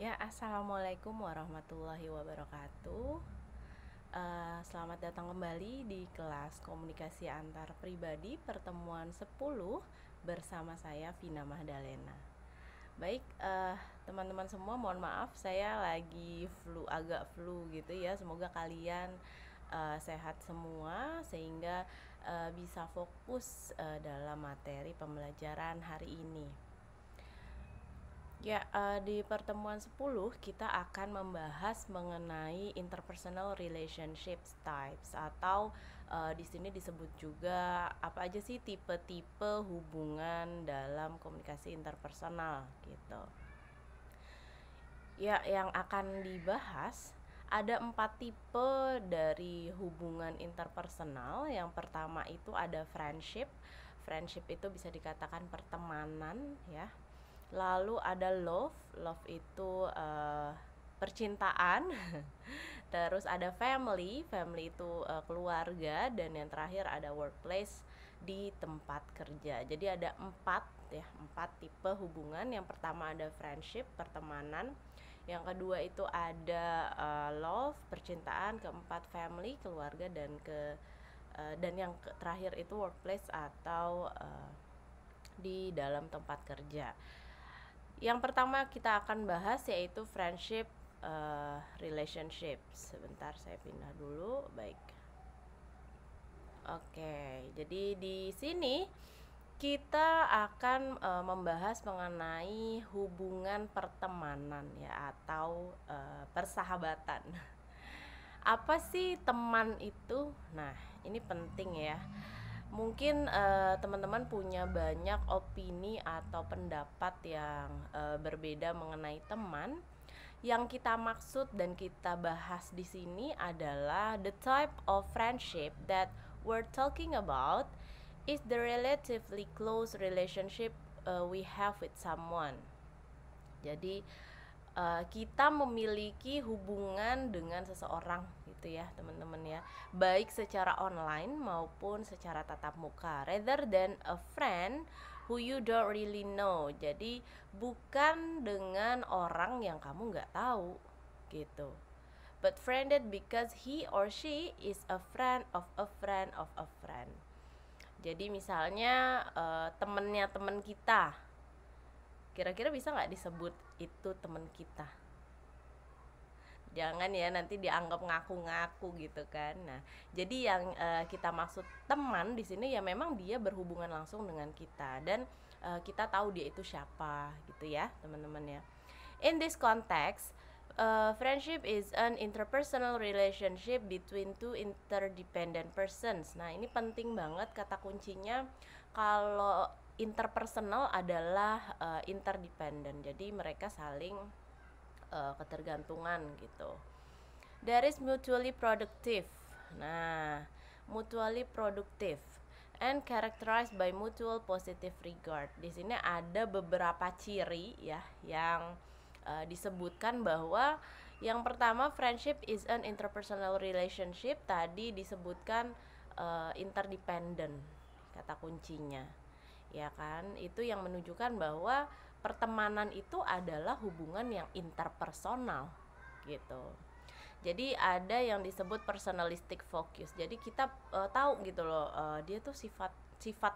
Ya, assalamualaikum warahmatullahi wabarakatuh. Selamat datang kembali di kelas komunikasi antar pribadi pertemuan 10 bersama saya Vina Mahdalena. Baik, teman-teman semua, mohon maaf saya lagi agak flu gitu ya. Semoga kalian sehat semua sehingga bisa fokus dalam materi pembelajaran hari ini. Ya, di pertemuan 10 kita akan membahas mengenai interpersonal relationships types atau di sini disebut juga apa aja sih tipe-tipe hubungan dalam komunikasi interpersonal gitu. Ya, yang akan dibahas ada 4 tipe dari hubungan interpersonal. Yang pertama itu ada friendship. Friendship itu bisa dikatakan pertemanan ya. Lalu ada love, love itu percintaan. Terus ada family, family itu keluarga, dan yang terakhir ada workplace, di tempat kerja. Jadi ada empat tipe hubungan. Yang pertama ada friendship, pertemanan. Yang kedua itu ada love, percintaan. Keempat family, keluarga, dan yang terakhir itu workplace atau di dalam tempat kerja. Yang pertama kita akan bahas yaitu friendship relationships. Sebentar saya pindah dulu. Baik. Oke, jadi di sini kita akan membahas mengenai hubungan pertemanan ya atau persahabatan. Apa sih teman itu? Nah, ini penting ya. Mungkin teman-teman punya banyak opini atau pendapat yang berbeda mengenai teman. Yang kita maksud dan kita bahas di sini adalah the type of friendship that we're talking about is the relatively close relationship we have with someone. Jadi kita memiliki hubungan dengan seseorang gitu ya teman-teman ya, baik secara online maupun secara tatap muka, rather than a friend who you don't really know. Jadi bukan dengan orang yang kamu nggak tahu gitu, but friended because he or she is a friend of a friend of a friend. Jadi misalnya temennya temen kita, kira-kira bisa nggak disebut itu temen kita? Jangan ya nanti dianggap ngaku-ngaku gitu kan. Nah, jadi yang kita maksud teman di sini ya memang dia berhubungan langsung dengan kita dan kita tahu dia itu siapa gitu ya, teman-teman ya. In this context, friendship is an interpersonal relationship between two interdependent persons. Nah, ini penting banget kata kuncinya. Kalau interpersonal adalah interdependent. Jadi mereka saling ketergantungan gitu. That is mutually productive. Nah, mutually productive and characterized by mutual positive regard. Di sini ada beberapa ciri ya yang disebutkan bahwa yang pertama, friendship is an interpersonal relationship. Tadi disebutkan interdependent kata kuncinya. Ya kan? Itu yang menunjukkan bahwa pertemanan itu adalah hubungan yang interpersonal gitu. Jadi ada yang disebut personalistic focus. Jadi kita tahu gitu loh, dia tuh sifat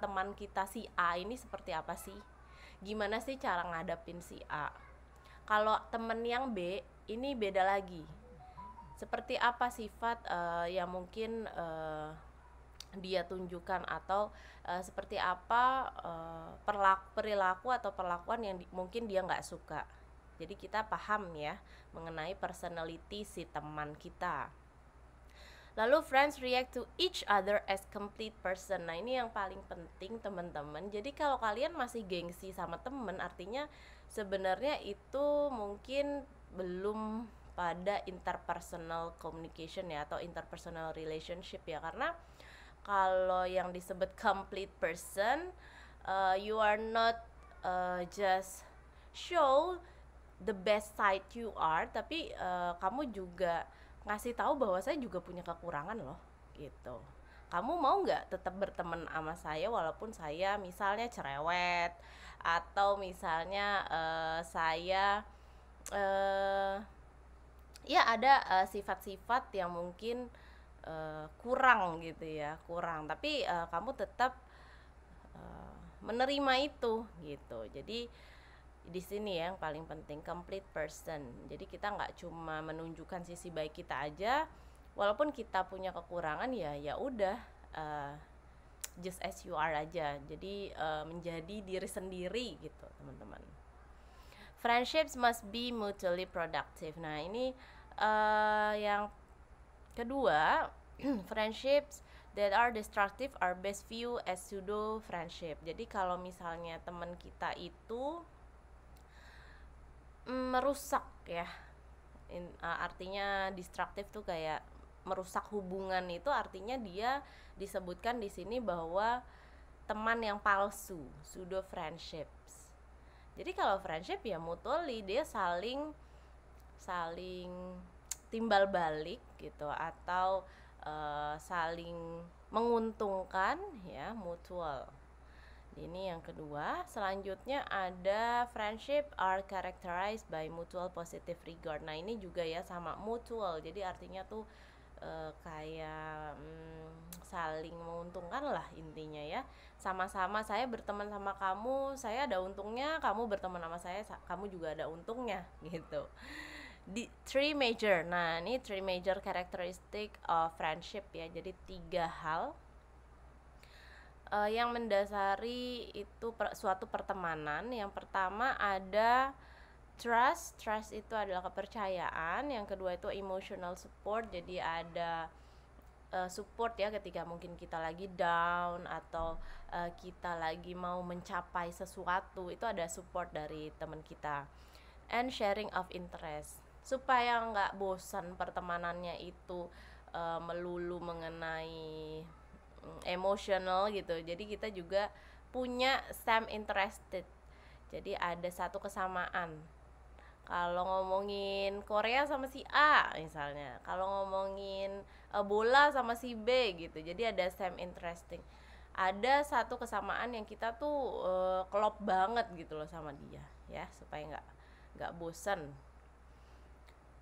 teman kita si A ini seperti apa sih? Gimana sih cara ngadapin si A? Kalau temen yang B ini beda lagi. Seperti apa sifat yang mungkin dia tunjukkan, atau seperti apa perilaku atau perlakuan yang mungkin dia nggak suka. Jadi kita paham ya mengenai personality si teman kita. Lalu friends react to each other as complete person. Nah, ini yang paling penting teman-teman. Jadi kalau kalian masih gengsi sama temen, artinya sebenarnya itu mungkin belum pada interpersonal communication ya, atau interpersonal relationship ya. Karena kalau yang disebut complete person, you are not just show the best side you are, tapi kamu juga ngasih tahu bahwa saya juga punya kekurangan loh gitu. Kamu mau nggak tetap berteman sama saya walaupun saya misalnya cerewet, atau misalnya saya uh, ya ada sifat-sifat yang mungkin kurang gitu ya, kurang, tapi kamu tetap menerima itu gitu. Jadi di sini yang paling penting complete person. Jadi kita nggak cuma menunjukkan sisi baik kita aja, walaupun kita punya kekurangan ya udah, just as you are aja. Jadi menjadi diri sendiri gitu teman-teman. Friendships must be mutually productive. Nah ini yang kedua, friendships that are destructive are best view as pseudo friendship. Jadi kalau misalnya teman kita itu merusak ya, artinya destruktif tuh kayak merusak hubungan, itu artinya dia disebutkan di sini bahwa teman yang palsu, pseudo friendships. Jadi kalau friendship ya mutually, dia saling timbal balik gitu, atau saling menguntungkan ya, mutual. Ini yang kedua. Selanjutnya ada friendship are characterized by mutual positive regard. Nah ini juga ya sama mutual, jadi artinya tuh kayak saling menguntungkan lah intinya ya. Sama-sama saya berteman sama kamu, saya ada untungnya, kamu berteman sama saya, kamu juga ada untungnya gitu. Di three major. Nah ini three major characteristic of friendship ya. Jadi 3 hal yang mendasari itu suatu pertemanan. Yang pertama ada trust. Trust itu adalah kepercayaan. Yang kedua itu emotional support. Jadi ada support ya ketika mungkin kita lagi down atau kita lagi mau mencapai sesuatu, itu ada support dari teman kita. And sharing of interest, supaya nggak bosan pertemanannya itu melulu mengenai emotional gitu. Jadi kita juga punya same interested. Jadi ada satu kesamaan. Kalau ngomongin Korea sama si A misalnya, kalau ngomongin bola sama si B gitu. Jadi ada same interesting. Ada satu kesamaan yang kita tuh klop banget gitu loh sama dia ya, supaya nggak bosan.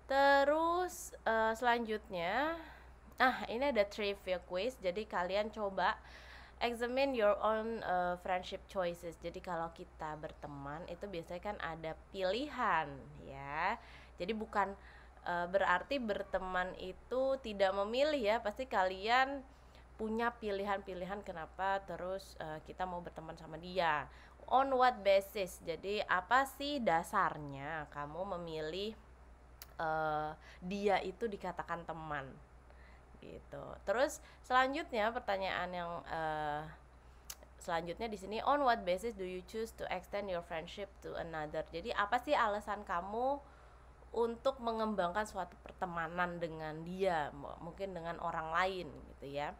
Terus selanjutnya, ini ada trivia quiz. Jadi kalian coba examine your own friendship choices. Jadi kalau kita berteman itu biasanya kan ada pilihan ya. Jadi bukan berarti berteman itu tidak memilih ya. Pasti kalian punya pilihan-pilihan kenapa terus kita mau berteman sama dia. On what basis? Jadi apa sih dasarnya kamu memilih dia itu dikatakan teman gitu. Terus selanjutnya pertanyaan yang selanjutnya di sini, on what basis do you choose to extend your friendship to another? Jadi apa sih alasan kamu untuk mengembangkan suatu pertemanan dengan dia, mungkin dengan orang lain gitu ya.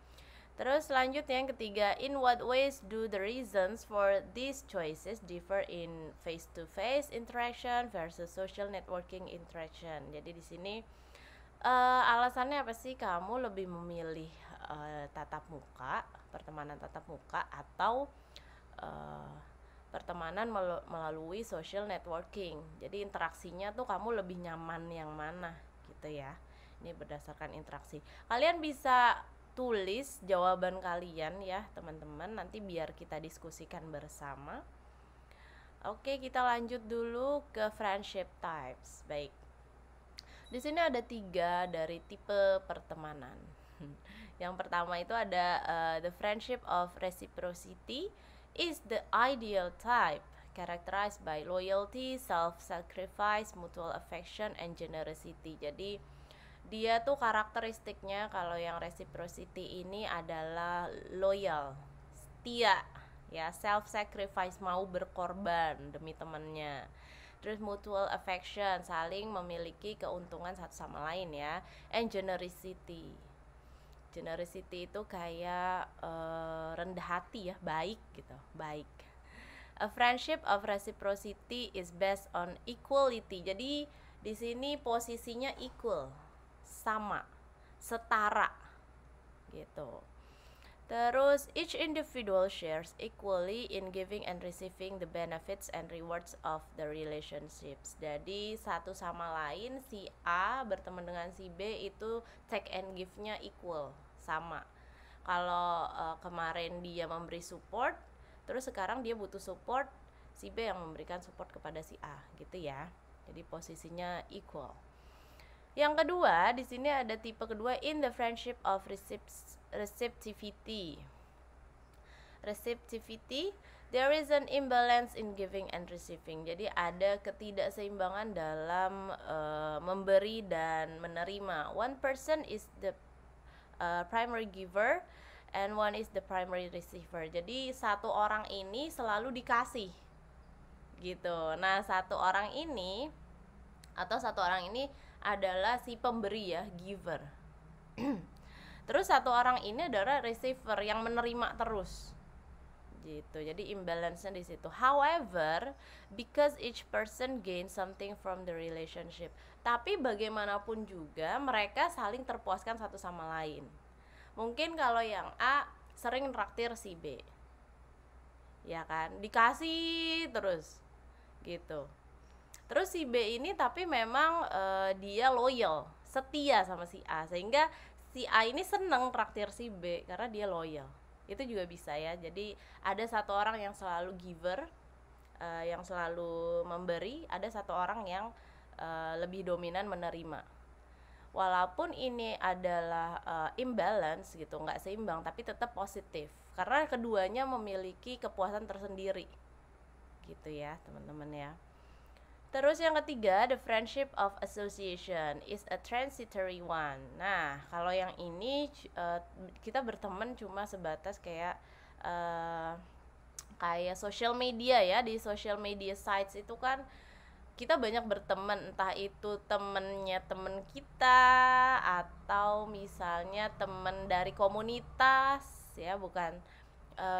Terus selanjutnya yang ketiga, in what ways do the reasons for these choices differ in face-to-face interaction versus social networking interaction? Jadi di sini alasannya apa sih kamu lebih memilih tatap muka, pertemanan tatap muka, atau pertemanan melalui social networking? Jadi interaksinya tuh kamu lebih nyaman yang mana gitu ya. Ini berdasarkan interaksi. Kalian bisa tulis jawaban kalian ya teman-teman, nanti biar kita diskusikan bersama. Oke, kita lanjut dulu ke friendship types. Baik, di sini ada 3 dari tipe pertemanan. Yang pertama itu ada the friendship of reciprocity is the ideal type, characterized by loyalty, self-sacrifice, mutual affection, and generosity. Jadi dia tuh karakteristiknya kalau yang reciprocity ini adalah loyal, setia ya, self-sacrifice, mau berkorban demi temannya. Terus mutual affection, saling memiliki keuntungan satu sama lain ya. And generosity, generosity itu kayak rendah hati ya, baik gitu, baik. A friendship of reciprocity is based on equality. Jadi di sini posisinya equal, sama, setara gitu. Terus each individual shares equally in giving and receiving the benefits and rewards of the relationships. Jadi satu sama lain, si A berteman dengan si B itu take and give-nya equal, sama. Kalau kemarin dia memberi support, terus sekarang dia butuh support, si B yang memberikan support kepada si A, gitu ya. Jadi posisinya equal. Yang kedua, di sini ada tipe kedua, in the friendship of receptivity. Receptivity, there is an imbalance in giving and receiving. Jadi ada ketidakseimbangan dalam memberi dan menerima. One person is the primary giver and one is the primary receiver. Jadi satu orang ini selalu dikasih, gitu. Nah, satu orang ini adalah si pemberi ya, giver. Terus satu orang ini adalah receiver yang menerima terus, gitu. Jadi imbalance-nya di situ. However, because each person gains something from the relationship, tapi bagaimanapun juga mereka saling terpuaskan satu sama lain. Mungkin kalau yang A sering traktir si B, ya kan, dikasih terus, gitu. Terus si B ini tapi memang dia loyal, setia sama si A, sehingga si A ini seneng traktir si B karena dia loyal. Itu juga bisa ya. Jadi ada satu orang yang selalu giver, yang selalu memberi, ada satu orang yang lebih dominan menerima. Walaupun ini adalah imbalance gitu, nggak seimbang, tapi tetap positif karena keduanya memiliki kepuasan tersendiri, gitu ya teman-teman ya. Terus yang ketiga, the friendship of association is a transitory one. Nah, kalau yang ini kita berteman cuma sebatas kayak social media ya. Di social media sites itu kan kita banyak berteman, entah itu temennya temen kita atau misalnya temen dari komunitas ya, bukan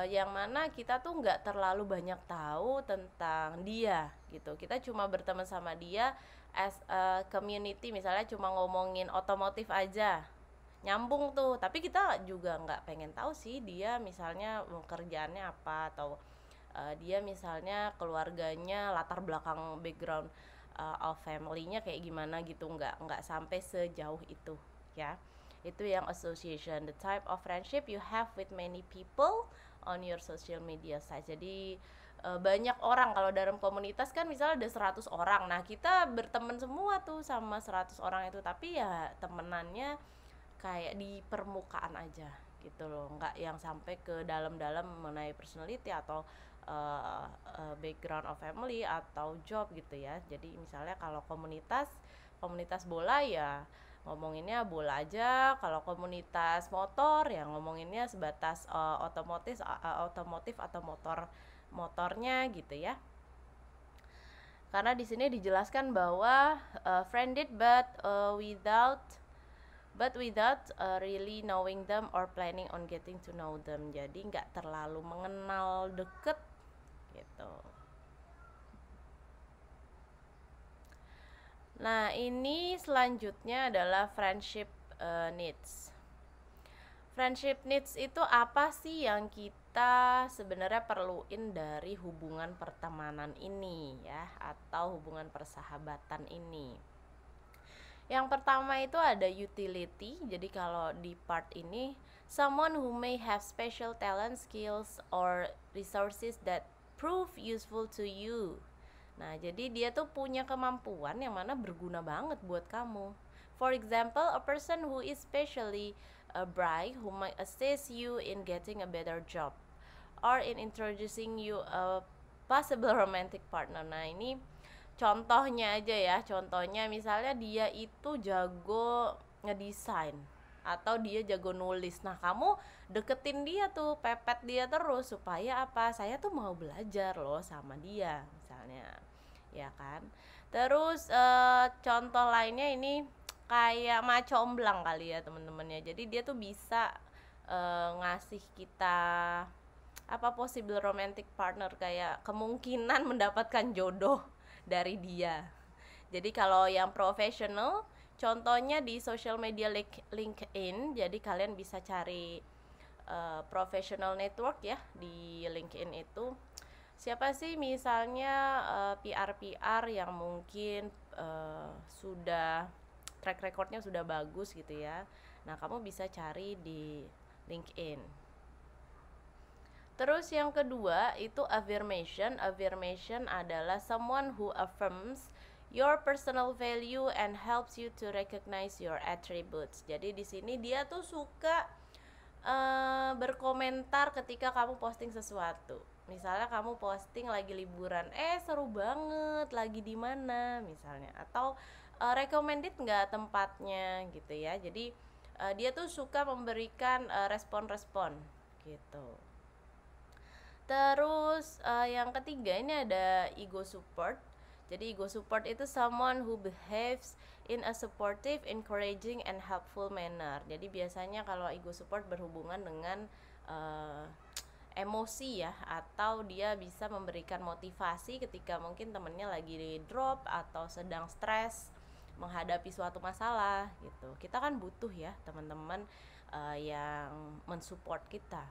yang mana kita tuh nggak terlalu banyak tahu tentang dia gitu. Kita cuma berteman sama dia as a community, misalnya cuma ngomongin otomotif aja, nyambung tuh, tapi kita juga nggak pengen tahu sih dia misalnya kerjaannya apa, atau dia misalnya keluarganya, latar belakang background of family-nya kayak gimana gitu, nggak sampai sejauh itu ya. Itu yang association, the type of friendship you have with many people on your social media site. Jadi banyak orang, kalau dalam komunitas kan misalnya ada 100 orang, nah kita berteman semua tuh sama 100 orang itu, tapi ya temenannya kayak di permukaan aja gitu loh, nggak yang sampai ke dalam-dalam mengenai personality atau background of family atau job gitu ya. Jadi misalnya kalau komunitas bola ya ngomonginnya bola aja, kalau komunitas motor ya ngomonginnya sebatas otomotif atau motornya gitu ya. Karena di sini dijelaskan bahwa friended but without really knowing them or planning on getting to know them. Jadi nggak terlalu mengenal deket gitu. Nah, ini selanjutnya adalah friendship needs. Friendship needs itu apa sih yang kita sebenarnya perluin dari hubungan pertemanan ini ya, atau hubungan persahabatan ini. Yang pertama itu ada utility. Jadi kalau di part ini, someone who may have special talent, skills, or resources that prove useful to you. Nah, jadi dia tuh punya kemampuan yang mana berguna banget buat kamu. For example, a person who is specially bright who might assist you in getting a better job or in introducing you a possible romantic partner. Nah, ini contohnya aja ya. Contohnya misalnya dia itu jago ngedesain atau dia jago nulis. Nah, kamu deketin dia tuh, pepet dia terus supaya apa? Saya tuh mau belajar loh sama dia misalnya. Ya kan? Terus contoh lainnya ini kayak maco omblang kali ya teman-temannya. Jadi dia tuh bisa ngasih kita possible romantic partner, kayak kemungkinan mendapatkan jodoh dari dia. Jadi kalau yang profesional, contohnya di social media LinkedIn, jadi kalian bisa cari professional network ya di LinkedIn itu. Siapa sih misalnya PR-PR yang mungkin sudah track recordnya sudah bagus gitu ya. Nah, kamu bisa cari di LinkedIn. Terus yang kedua itu affirmation. Affirmation adalah someone who affirms your personal value and helps you to recognize your attributes. Jadi di sini dia tuh suka berkomentar ketika kamu posting sesuatu. Misalnya kamu posting lagi liburan, seru banget, lagi di mana misalnya, atau recommended nggak tempatnya gitu ya. Jadi dia tuh suka memberikan respon-respon gitu. Terus yang ketiga ini ada ego support. Jadi ego support itu someone who behaves in a supportive, encouraging, and helpful manner. Jadi biasanya kalau ego support berhubungan dengan emosi ya, atau dia bisa memberikan motivasi ketika mungkin temennya lagi drop atau sedang stres menghadapi suatu masalah gitu. Kita kan butuh ya teman-teman yang mensupport kita.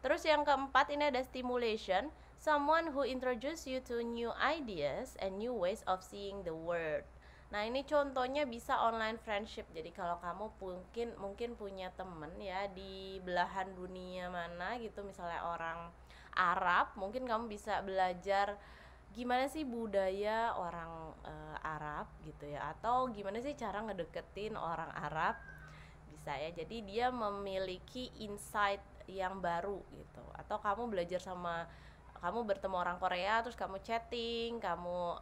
Terus yang keempat ini ada stimulation, someone who introduce you to new ideas and new ways of seeing the world. Nah, ini contohnya bisa online friendship. Jadi kalau kamu mungkin punya temen ya di belahan dunia mana gitu, misalnya orang Arab, mungkin kamu bisa belajar gimana sih budaya orang Arab gitu ya, atau gimana sih cara ngedeketin orang Arab, bisa ya. Jadi dia memiliki insight yang baru gitu. Atau kamu belajar kamu bertemu orang Korea, terus kamu chatting, kamu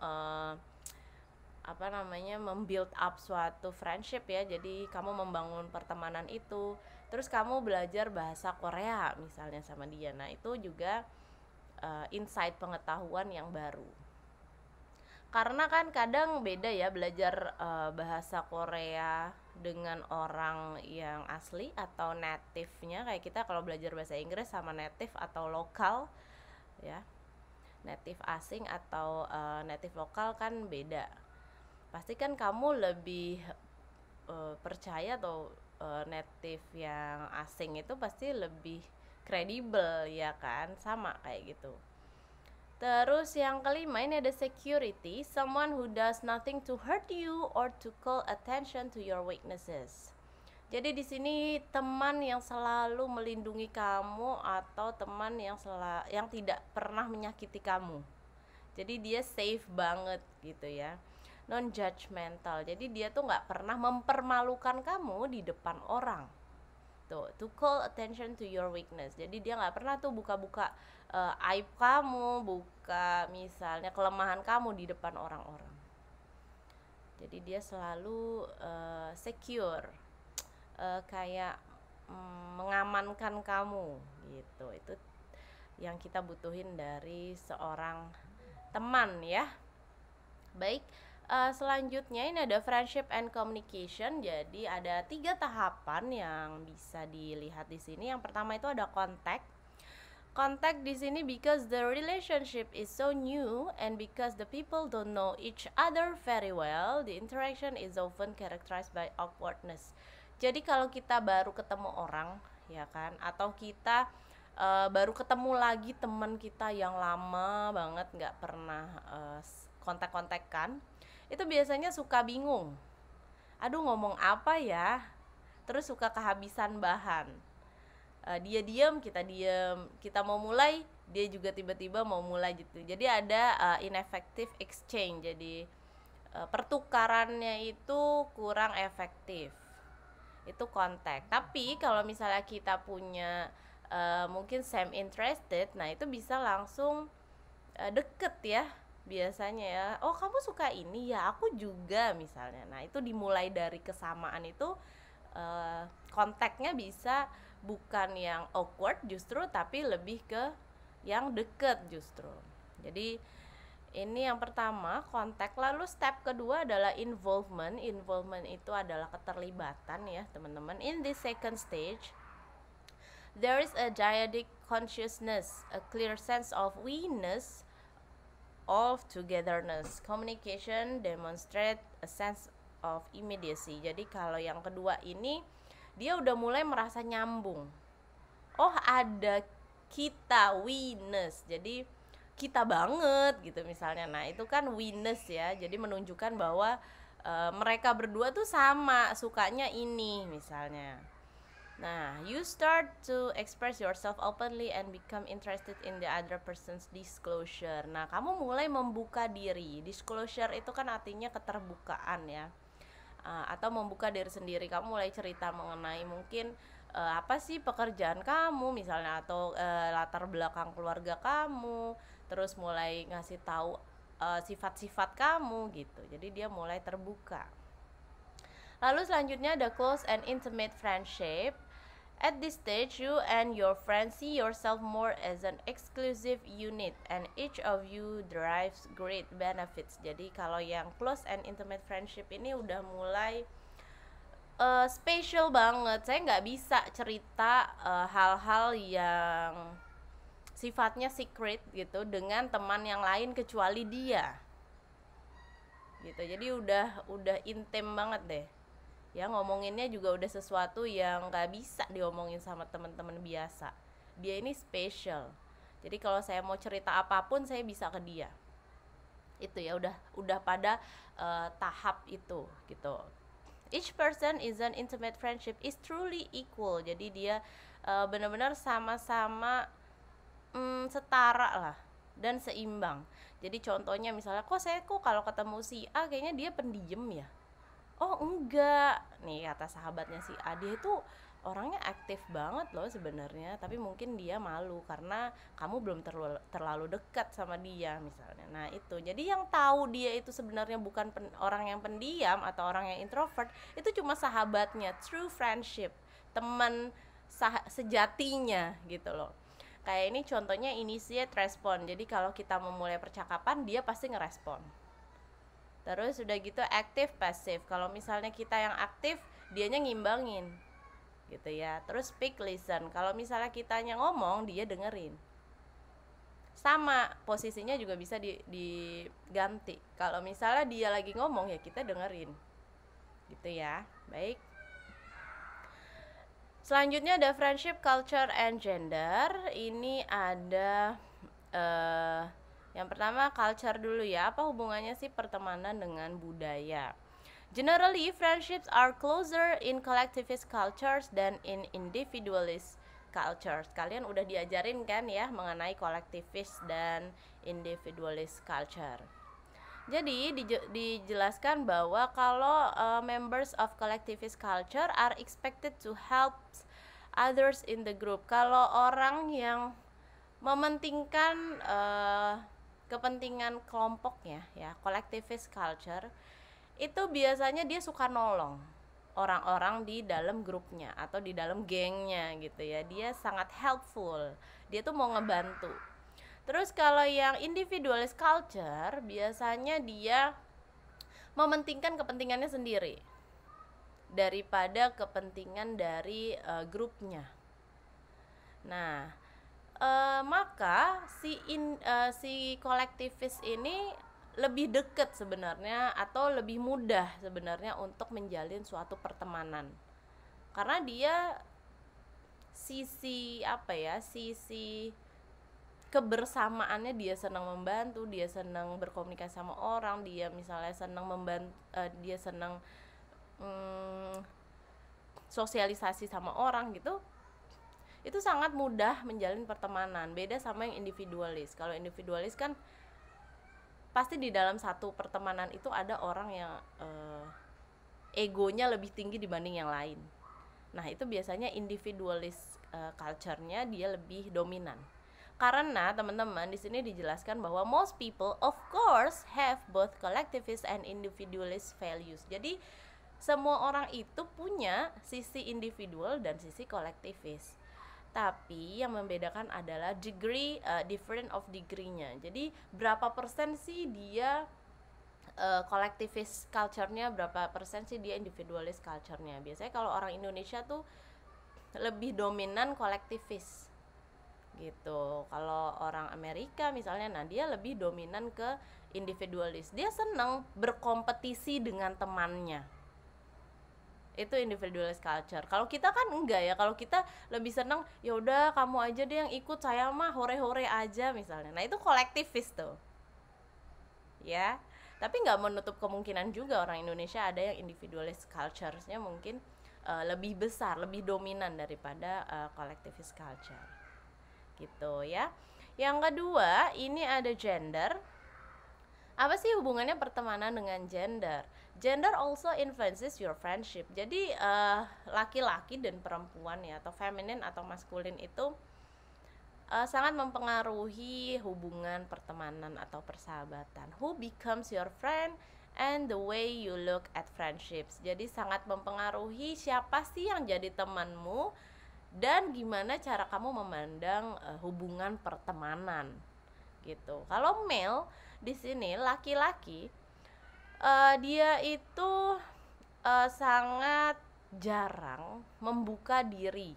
membuild up suatu friendship ya. Jadi kamu membangun pertemanan itu, terus kamu belajar bahasa Korea misalnya sama dia. Nah, itu juga insight pengetahuan yang baru. Karena kan kadang beda ya belajar bahasa Korea dengan orang yang asli atau native-nya. Kayak kita kalau belajar bahasa Inggris sama native atau lokal ya, native asing atau native lokal kan beda. Pasti kan kamu lebih percaya atau native yang asing itu pasti lebih kredibel ya kan, sama kayak gitu. Terus yang kelima ini ada security, someone who does nothing to hurt you or to call attention to your weaknesses. Jadi di sini teman yang selalu melindungi kamu atau teman yang tidak pernah menyakiti kamu. Jadi dia safe banget gitu ya, non judgmental. Jadi dia tuh nggak pernah mempermalukan kamu di depan orang. Tuh, to call attention to your weakness. Jadi dia nggak pernah tuh buka-buka aib kamu, buka misalnya kelemahan kamu di depan orang-orang. Jadi dia selalu secure, kayak mengamankan kamu gitu. Itu yang kita butuhin dari seorang teman ya. Baik, selanjutnya ini ada friendship and communication. Jadi ada 3 tahapan yang bisa dilihat di sini. Yang pertama itu ada contact. Contact di sini because the relationship is so new and because the people don't know each other very well, the interaction is often characterized by awkwardness. Jadi kalau kita baru ketemu orang, ya kan, atau kita baru ketemu lagi teman kita yang lama banget nggak pernah kontak-kontakan, itu biasanya suka bingung. Aduh, ngomong apa ya? Terus suka kehabisan bahan. Dia diam, kita diam, kita mau mulai, dia juga tiba-tiba mau mulai gitu. Jadi ada ineffective exchange. Jadi pertukarannya itu kurang efektif. Itu kontak. Tapi kalau misalnya kita punya mungkin same interested, nah itu bisa langsung deket ya biasanya ya. Oh, kamu suka ini ya, aku juga misalnya. Nah, itu dimulai dari kesamaan itu, kontaknya bisa bukan yang awkward justru, tapi lebih ke yang deket justru. Jadi ini yang pertama, kontak. Lalu step kedua adalah involvement. Involvement itu adalah keterlibatan ya teman-teman. In this second stage, there is a dyadic consciousness, a clear sense of we-ness, of togetherness. Communication demonstrate a sense of immediacy. Jadi kalau yang kedua ini dia udah mulai merasa nyambung. oh ada kita, we-ness, jadi kita banget gitu misalnya. Nah itu kan we-ness ya, jadi menunjukkan bahwa mereka berdua tuh sama sukanya ini misalnya. Nah, you start to express yourself openly and become interested in the other person's disclosure. Nah, kamu mulai membuka diri. Disclosure itu kan artinya keterbukaan ya. Atau membuka diri sendiri. Kamu mulai cerita mengenai mungkin apa sih pekerjaan kamu misalnya, atau latar belakang keluarga kamu. Terus mulai ngasih tahu sifat-sifat kamu gitu. Jadi dia mulai terbuka. Lalu selanjutnya ada close and intimate friendship. At this stage, you and your friends see yourself more as an exclusive unit and each of you derives great benefits. Jadi kalau yang close and intimate friendship ini udah mulai special banget. Saya nggak bisa cerita hal-hal yang sifatnya secret gitu dengan teman yang lain kecuali dia. Gitu. Jadi udah intim banget deh. Ya ngomonginnya juga udah sesuatu yang gak bisa diomongin sama teman-teman biasa. Dia ini special. Jadi kalau saya mau cerita apapun saya bisa ke dia. Itu ya udah pada tahap itu gitu. Each person is an intimate friendship is truly equal. Jadi dia benar-benar sama-sama setara lah dan seimbang. Jadi contohnya misalnya kok kalau ketemu si A kayaknya dia pendiam ya. Oh enggak, nih kata sahabatnya si A, dia itu orangnya aktif banget loh sebenarnya, tapi mungkin dia malu karena kamu belum terlalu dekat sama dia misalnya. Nah itu, jadi yang tahu dia itu sebenarnya bukan orang yang pendiam atau orang yang introvert, itu cuma sahabatnya, true friendship, teman sejatinya gitu loh. Kayak ini contohnya initiate respond, jadi kalau kita memulai percakapan dia pasti ngerespon. Terus udah gitu aktif pasif. Kalau misalnya kita yang aktif, dianya ngimbangin. Gitu ya. Terus speak listen. Kalau misalnya kitanya ngomong, dia dengerin. Sama, posisinya juga bisa diganti. Kalau misalnya dia lagi ngomong ya kita dengerin. Gitu ya. Baik. Selanjutnya ada friendship, culture, and gender. Ini ada yang pertama culture dulu ya. Apa hubungannya sih pertemanan dengan budaya? Generally, friendships are closer in collectivist cultures than in individualist cultures. Kalian udah diajarin kan ya mengenai collectivist dan individualist culture. Jadi dijelaskan bahwa kalau members of collectivist culture are expected to help others in the group. Kalau orang yang mementingkan kepentingan kelompoknya ya, collectivist culture, itu biasanya dia suka nolong orang-orang di dalam grupnya atau di dalam gengnya gitu ya. Dia sangat helpful, dia tuh mau ngebantu. Terus kalau yang individualist culture, biasanya dia mementingkan kepentingannya sendiri daripada kepentingan dari grupnya. Nah, maka si kolektivis ini lebih dekat sebenarnya atau lebih mudah sebenarnya untuk menjalin suatu pertemanan, karena dia sisi kebersamaannya, dia senang membantu, dia senang berkomunikasi sama orang, dia misalnya senang membantu, dia senang sosialisasi sama orang gitu. Itu sangat mudah menjalin pertemanan. Beda sama yang individualis. Kalau individualis kan pasti di dalam satu pertemanan itu ada orang yang egonya lebih tinggi dibanding yang lain. Nah itu biasanya individualis culture-nya dia lebih dominan. Karena teman-teman di sini dijelaskan bahwa most people of course have both collectivist and individualist values. Jadi semua orang itu punya sisi individual dan sisi kolektivis. Tapi yang membedakan adalah degree, different of degree-nya. Jadi berapa persen sih dia collectivist culture-nya, berapa persen sih dia individualist culture-nya. Biasanya kalau orang Indonesia tuh lebih dominan kolektivis gitu. Kalau orang Amerika misalnya, nah dia lebih dominan ke individualis. Dia senang berkompetisi dengan temannya. Itu individualist culture. Kalau kita kan enggak ya, kalau kita lebih seneng ya udah kamu aja deh yang ikut, saya mah hore-hore aja misalnya. Nah itu kolektivis tuh ya. Tapi nggak menutup kemungkinan juga orang Indonesia ada yang individualist culture-nya mungkin lebih besar, lebih dominan daripada collectivist culture gitu ya. Yang kedua ini ada gender. Apa sih hubungannya pertemanan dengan gender? Gender also influences your friendship. Jadi laki-laki dan perempuan ya, atau feminin atau maskulin itu sangat mempengaruhi hubungan pertemanan atau persahabatan. Who becomes your friend and the way you look at friendships. Jadi sangat mempengaruhi siapa sih yang jadi temanmu dan gimana cara kamu memandang hubungan pertemanan gitu. Kalau male di sini laki-laki dia itu sangat jarang membuka diri.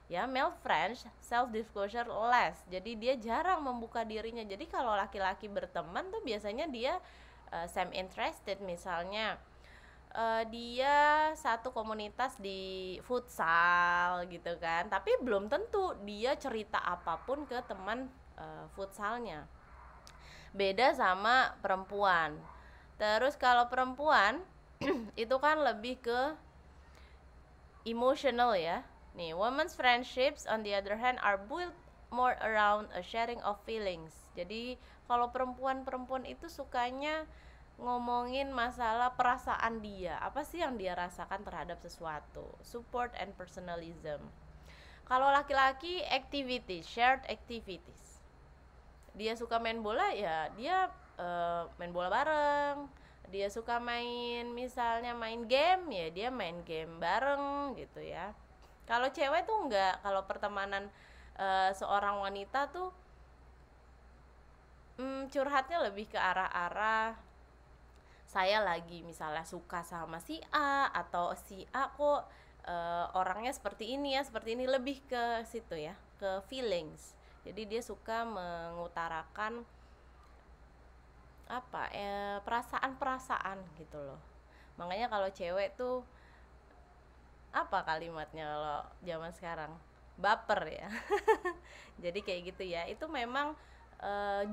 Ya, male friends self disclosure less. Jadi dia jarang membuka dirinya. Jadi kalau laki-laki berteman tuh biasanya dia same interested, misalnya dia satu komunitas di futsal gitu kan, tapi belum tentu dia cerita apapun ke teman futsalnya. Beda sama perempuan. Terus kalau perempuan itu kan lebih ke emotional ya. Nih, women's friendships on the other hand are built more around a sharing of feelings. Jadi kalau perempuan itu sukanya ngomongin masalah perasaan dia, apa sih yang dia rasakan terhadap sesuatu, support and personalism. Kalau laki-laki activities, shared activities. Dia suka main bola ya dia main bola bareng. Dia suka misalnya main game ya dia main game bareng gitu ya. Kalau cewek tuh enggak, kalau pertemanan seorang wanita tuh curhatnya lebih ke arah-arah saya lagi misalnya suka sama si A, atau si A kok orangnya seperti ini ya, seperti ini, lebih ke situ ya, ke feelings. Jadi dia suka mengutarakan perasaan-perasaan gitu loh. Makanya kalau cewek tuh apa kalimatnya kalau zaman sekarang, baper ya. Jadi kayak gitu ya, itu memang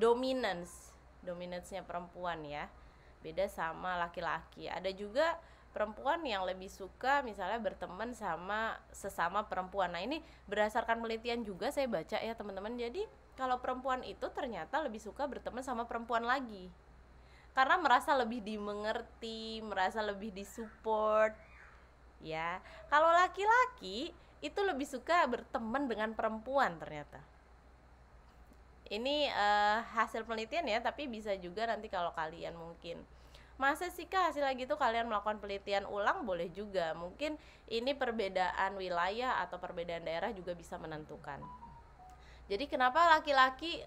dominance-nya perempuan ya, beda sama laki-laki. Ada juga perempuan yang lebih suka misalnya berteman sama sesama perempuan. Nah ini berdasarkan penelitian juga saya baca ya teman-teman. Jadi kalau perempuan itu ternyata lebih suka berteman sama perempuan lagi, karena merasa lebih dimengerti, merasa lebih disupport ya. Kalau laki-laki itu lebih suka berteman dengan perempuan ternyata. Ini hasil penelitian ya, tapi bisa juga nanti kalau kalian mungkin masa sih kak hasil lagi tuh kalian melakukan penelitian ulang, boleh juga. Mungkin ini perbedaan wilayah atau perbedaan daerah juga bisa menentukan. Jadi kenapa laki-laki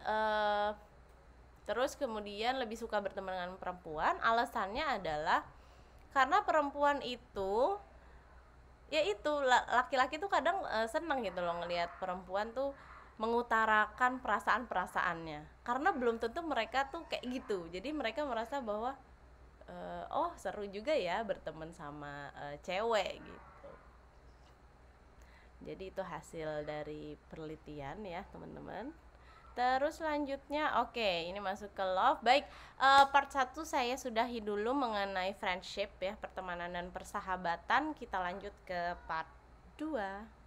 terus kemudian lebih suka berteman dengan perempuan? Alasannya adalah karena perempuan itu ya itu, laki-laki tuh kadang seneng gitu loh ngelihat perempuan tuh mengutarakan perasaan-perasaannya, karena belum tentu mereka tuh kayak gitu. Jadi mereka merasa bahwa oh seru juga ya berteman sama cewek gitu. Jadi itu hasil dari penelitian ya teman-teman. Terus selanjutnya ini masuk ke love. Baik, part 1 saya sudahi dulu mengenai friendship ya, pertemanan dan persahabatan. Kita lanjut ke part 2.